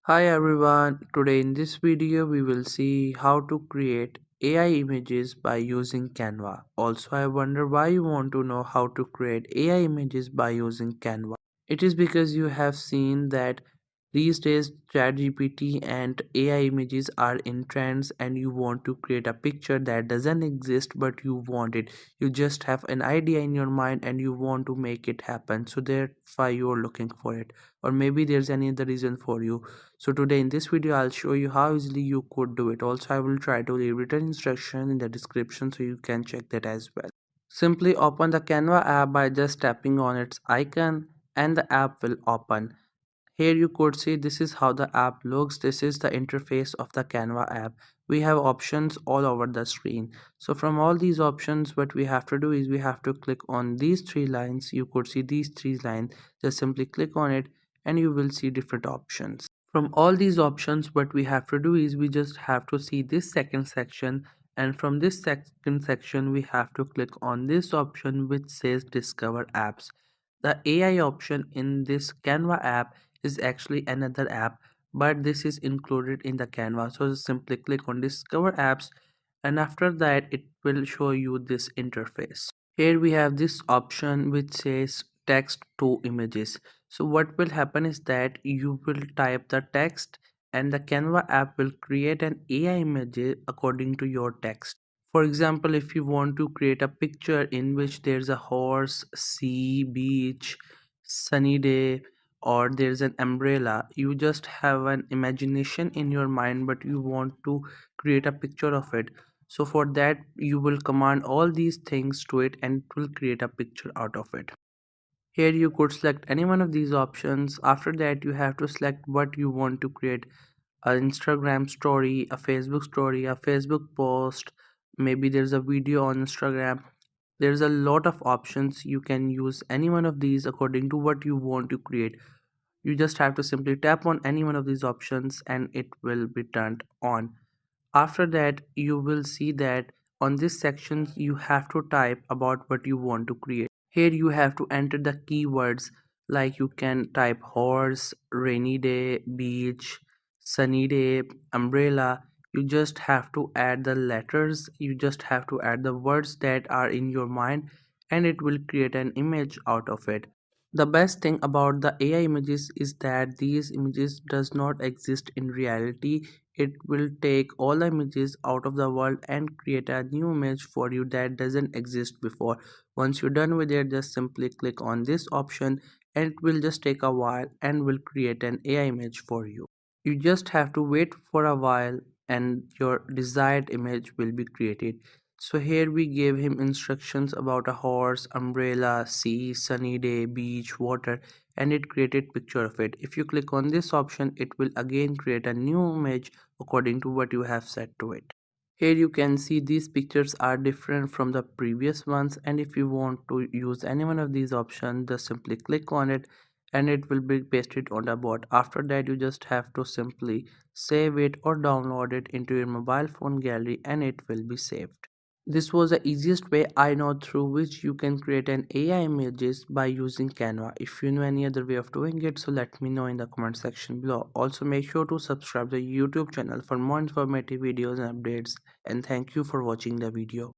Hi everyone, today in this video we will see how to create AI images by using Canva. Also, I wonder why you want to know how to create AI images by using Canva. It is because you have seen that these days ChatGPT and AI images are in trends and you want to create a picture that doesn't exist but you want it. You just have an idea in your mind and you want to make it happen. So that's why you're looking for it. Or maybe there's any other reason for you. So today in this video I'll show you how easily you could do it. Also I will try to leave written instruction in the description so you can check that as well. Simply open the Canva app by just tapping on its icon and the app will open. Here you could see this is how the app looks. This is the interface of the Canva app. We have options all over the screen. So from all these options what we have to do is we have to click on these three lines. You could see these three lines. Just simply click on it and you will see different options. From all these options what we have to do is we just have to see this second section, and from this second section we have to click on this option which says discover apps. The AI option in this Canva app is actually another app, but this is included in the Canva. So simply click on discover apps and after that it will show you this interface. Here we have this option which says text to images. So what will happen is that you will type the text and the Canva app will create an AI image according to your text. For example, if you want to create a picture in which there's a horse, sea, beach, sunny day, or there's an umbrella, you just have an imagination in your mind, but you want to create a picture of it. So for that, you will command all these things to it and it will create a picture out of it. Here you could select any one of these options. After that, you have to select what you want to create: an Instagram story, a Facebook story, a Facebook post, maybe there's a video on Instagram. There's a lot of options. You can use any one of these according to what you want to create. You just have to simply tap on any one of these options and it will be turned on. After that, you will see that on this section you have to type about what you want to create. Here you have to enter the keywords, like you can type horse, rainy day, beach, sunny day, umbrella. You just have to add the letters, you just have to add the words that are in your mind and it will create an image out of it. The best thing about the AI images is that these images does not exist in reality. It will take all the images out of the world and create a new image for you that doesn't exist before. Once you're done with it, just simply click on this option and it will just take a while and will create an AI image for you. You just have to wait for a while and your desired image will be created. So here we gave him instructions about a horse, umbrella, sea, sunny day, beach, water, and it created picture of it. If you click on this option, it will again create a new image according to what you have set to it. Here you can see these pictures are different from the previous ones, and if you want to use any one of these options, just simply click on it and it will be pasted on the board. After that, you just have to simply save it or download it into your mobile phone gallery and it will be saved. This was the easiest way I know through which you can create an AI images by using Canva. If you know any other way of doing it, so let me know in the comment section below. Also make sure to subscribe the YouTube channel for more informative videos and updates, and thank you for watching the video.